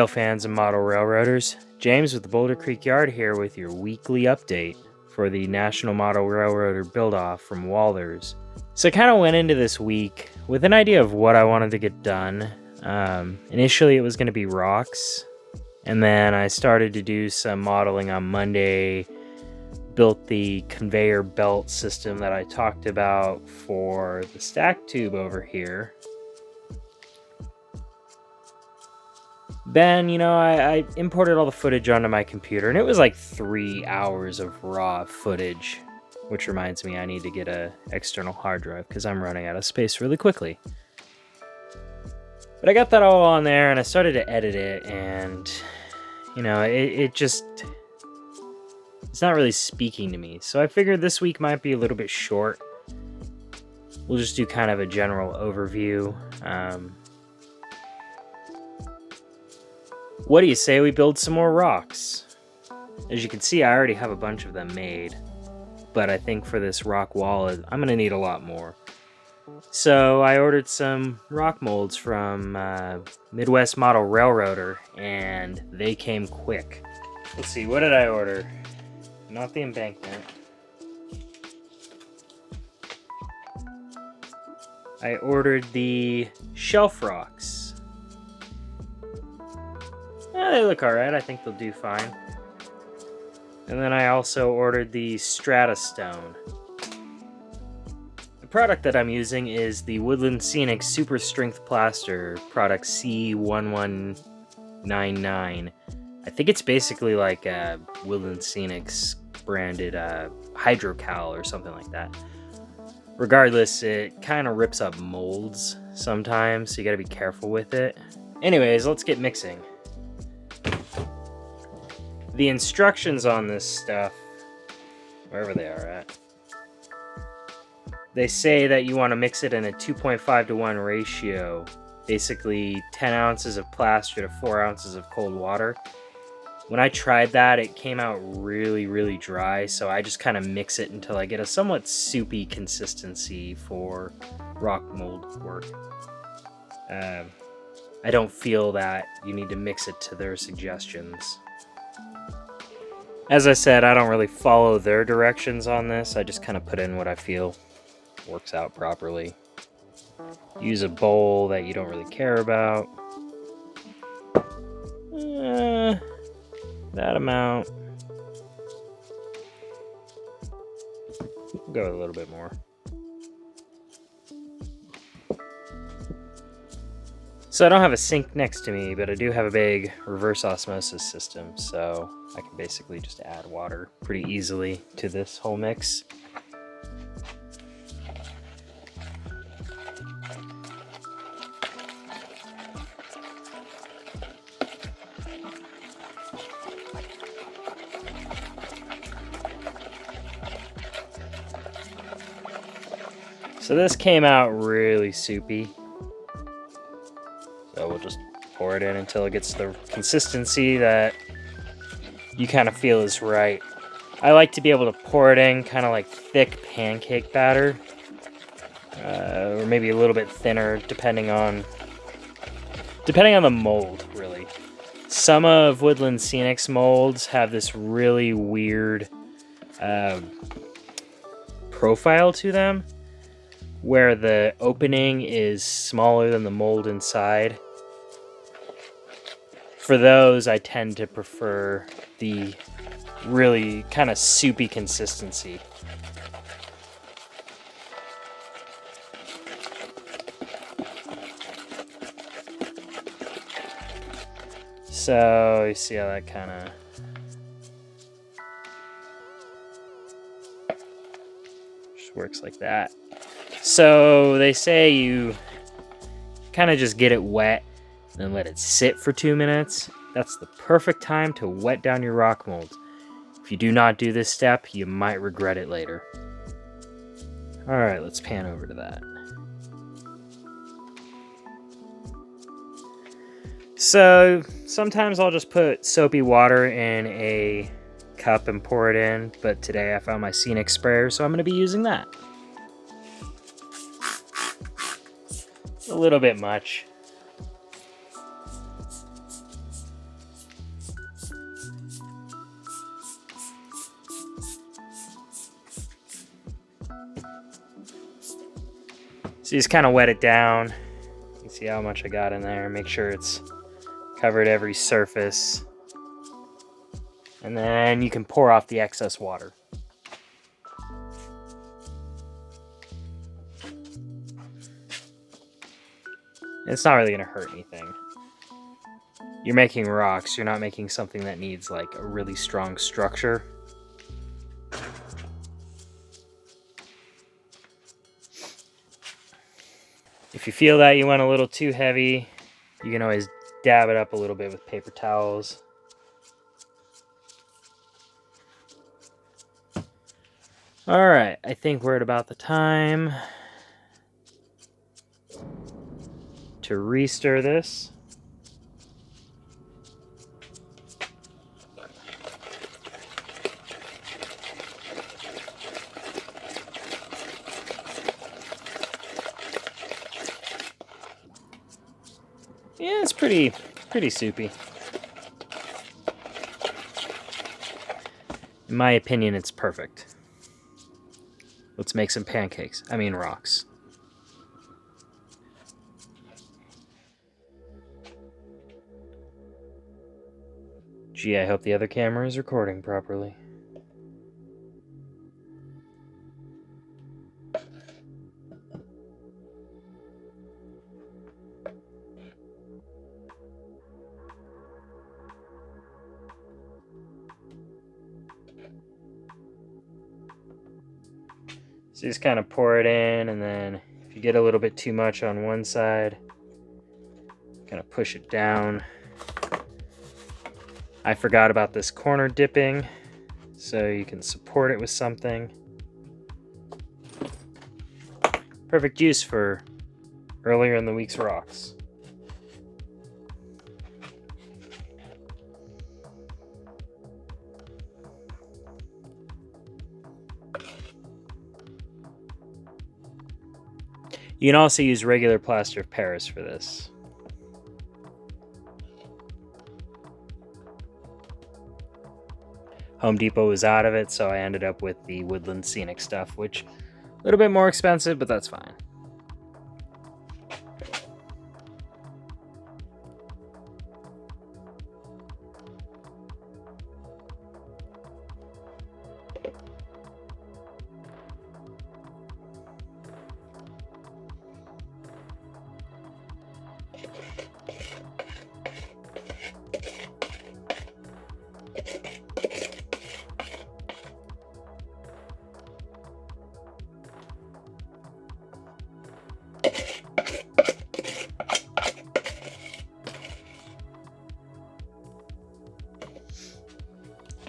fans and model railroaders. James with the Boulder Creek Yard here with your weekly update for the National Model Railroader Build-Off from Walthers. So I kind of went into this week with an idea of what I wanted to get done. Initially it was going to be rocks, and then I started to do some modeling on Monday, built the conveyor belt system that I talked about for the stack tube over here. Then, I imported all the footage onto my computer, and it was like 3 hours of raw footage, which reminds me I need to get an external hard drive because I'm running out of space really quickly. But I got that all on there, and I started to edit it, and, it's not really speaking to me. So I figured this week might be a little bit short. We'll just do kind of a general overview. What do you say we build some more rocks? As you can see, I already have a bunch of them made, but I think for this rock wall, I'm going to need a lot more. So I ordered some rock molds from Midwest Model Railroader, and they came quick. Let's see, what did I order? Not the embankment. I ordered the shelf rocks. They look alright, I think they'll do fine. And then I also ordered the Strata Stone. The product that I'm using is the Woodland Scenic Super Strength Plaster, product C1199. I think it's basically like a Woodland Scenic's branded Hydrocal or something like that. Regardless, it kind of rips up molds sometimes, so you gotta be careful with it. Anyways, let's get mixing. The instructions on this stuff, wherever they are at, they say that you want to mix it in a 2.5-to-1 ratio. Basically 10 ounces of plaster to 4 ounces of cold water. When I tried that, it came out really, really dry, so I just kind of mix it until I get a somewhat soupy consistency for rock mold work. I don't feel that you need to mix it to their suggestions. As I said, I don't really follow their directions on this. I just kind of put in what I feel works out properly. Use a bowl that you don't really care about. That amount. We'll go with a little bit more. So I don't have a sink next to me, but I do have a big reverse osmosis system, so I can basically just add water pretty easily to this whole mix. So this came out really soupy. So we'll just pour it in until it gets the consistency that you kind of feel is right. I like to be able to pour it in kind of like thick pancake batter, or maybe a little bit thinner, depending on the mold, really. Some of Woodland Scenic's molds have this really weird profile to them, where the opening is smaller than the mold inside. For those, I tend to prefer the really kind of soupy consistency. So, you see how that kind of just works like that. So, they say you kind of just get it wet, then let it sit for 2 minutes. That's the perfect time to wet down your rock molds. If you do not do this step, you might regret it later. Alright, let's pan over to that. So, sometimes I'll just put soapy water in a cup and pour it in, but today I found my Scenic sprayer, so I'm going to be using that. A little bit much. So you just kind of wet it down. You can see how much I got in there. Make sure it's covered every surface. And then you can pour off the excess water. It's not really going to hurt anything. You're making rocks. You're not making something that needs like a really strong structure. If you feel that you went a little too heavy, you can always dab it up a little bit with paper towels. All right, I think we're at about the time to restir this. Yeah, it's pretty soupy. In my opinion, it's perfect. Let's make some pancakes. I mean rocks. Gee, I hope the other camera is recording properly. So you just kind of pour it in, and then if you get a little bit too much on one side, kind of push it down. I forgot about this corner dipping, so you can support it with something. Perfect use for earlier in the week's rocks. You can also use regular plaster of Paris for this. Home Depot was out of it, so I ended up with the Woodland Scenic stuff, which a little bit more expensive, but that's fine.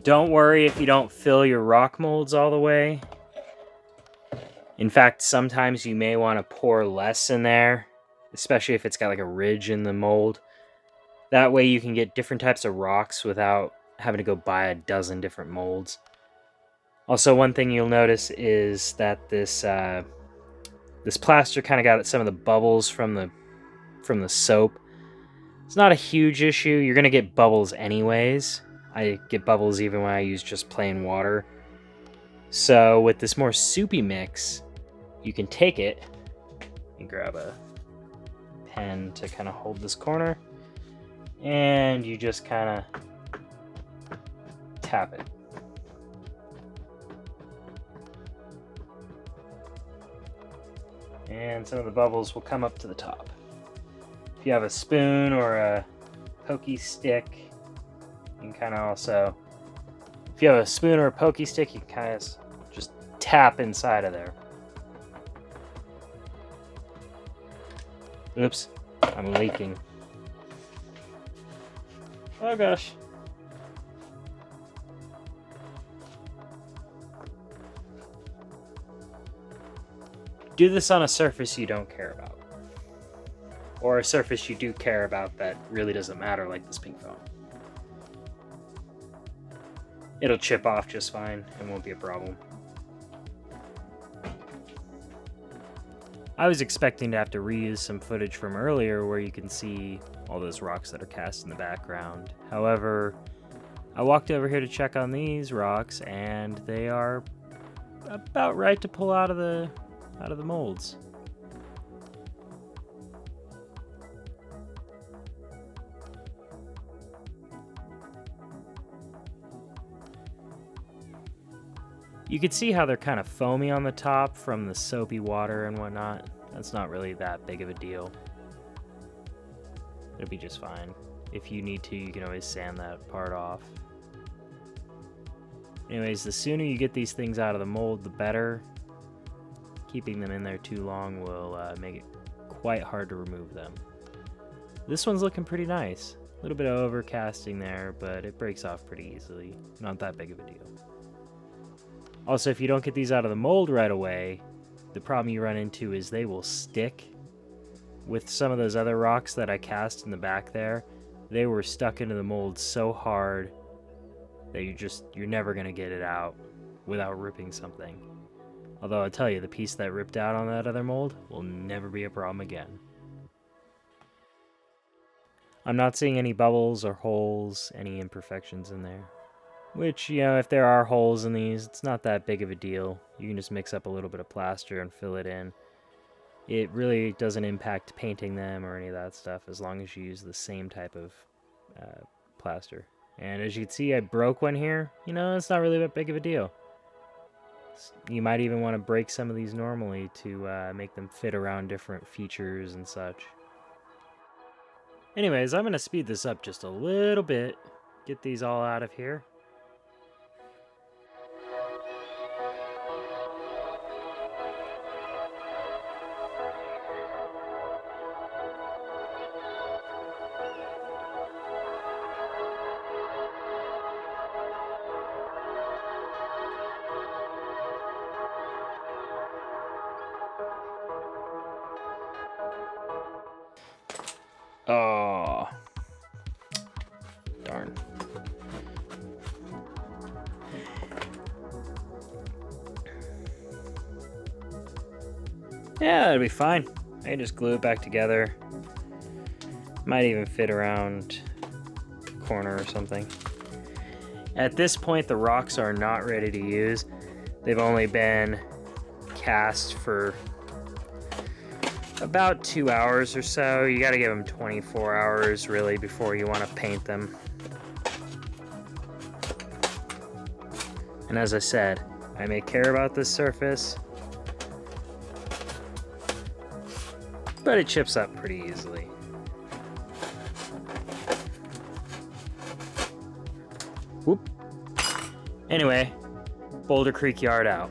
Don't worry if you don't fill your rock molds all the way. In fact, sometimes you may want to pour less in there, especially if it's got like a ridge in the mold. That way you can get different types of rocks without having to go buy a dozen different molds. Also, one thing you'll notice is that this plaster kind of got some of the bubbles from the soap. It's not a huge issue. You're going to get bubbles anyways. I get bubbles even when I use just plain water. So with this more soupy mix, you can take it and grab a pen to kind of hold this corner, and you just kind of tap it. And some of the bubbles will come up to the top. If you have a spoon or a pokey stick, you can kind of also, if you have a spoon or a pokey stick, you can kind of just tap inside of there. Oops, I'm leaking. Oh gosh. Do this on a surface you don't care about. Or a surface you do care about that really doesn't matter, like this pink foam. It'll chip off just fine and won't be a problem. I was expecting to have to reuse some footage from earlier where you can see all those rocks that are cast in the background. However, I walked over here to check on these rocks and they are about right to pull out of the molds. You can see how they're kind of foamy on the top from the soapy water and whatnot. That's not really that big of a deal. It'll be just fine. If you need to, you can always sand that part off. Anyways, the sooner you get these things out of the mold, the better. Keeping them in there too long will make it quite hard to remove them. This one's looking pretty nice. A little bit of overcasting there, but it breaks off pretty easily. Not that big of a deal. Also, if you don't get these out of the mold right away, the problem you run into is they will stick. With some of those other rocks that I cast in the back there, they were stuck into the mold so hard that you're never going to get it out without ripping something. Although I'll tell you, the piece that ripped out on that other mold will never be a problem again. I'm not seeing any bubbles or holes, any imperfections in there. Which, you know, if there are holes in these, it's not that big of a deal. You can just mix up a little bit of plaster and fill it in. It really doesn't impact painting them or any of that stuff as long as you use the same type of plaster. And as you can see, I broke one here. You know, it's not really that big of a deal. You might even want to break some of these normally to make them fit around different features and such. Anyways, I'm going to speed this up just a little bit. Get these all out of here. Oh, darn. Yeah, that'll be fine. I can just glue it back together. Might even fit around the corner or something. At this point, the rocks are not ready to use. They've only been cast for about 2 hours or so. You gotta give them 24 hours really before you want to paint them. And as I said, I may care about this surface, but it chips up pretty easily. Whoop. Anyway, Boulder Creek Yard out.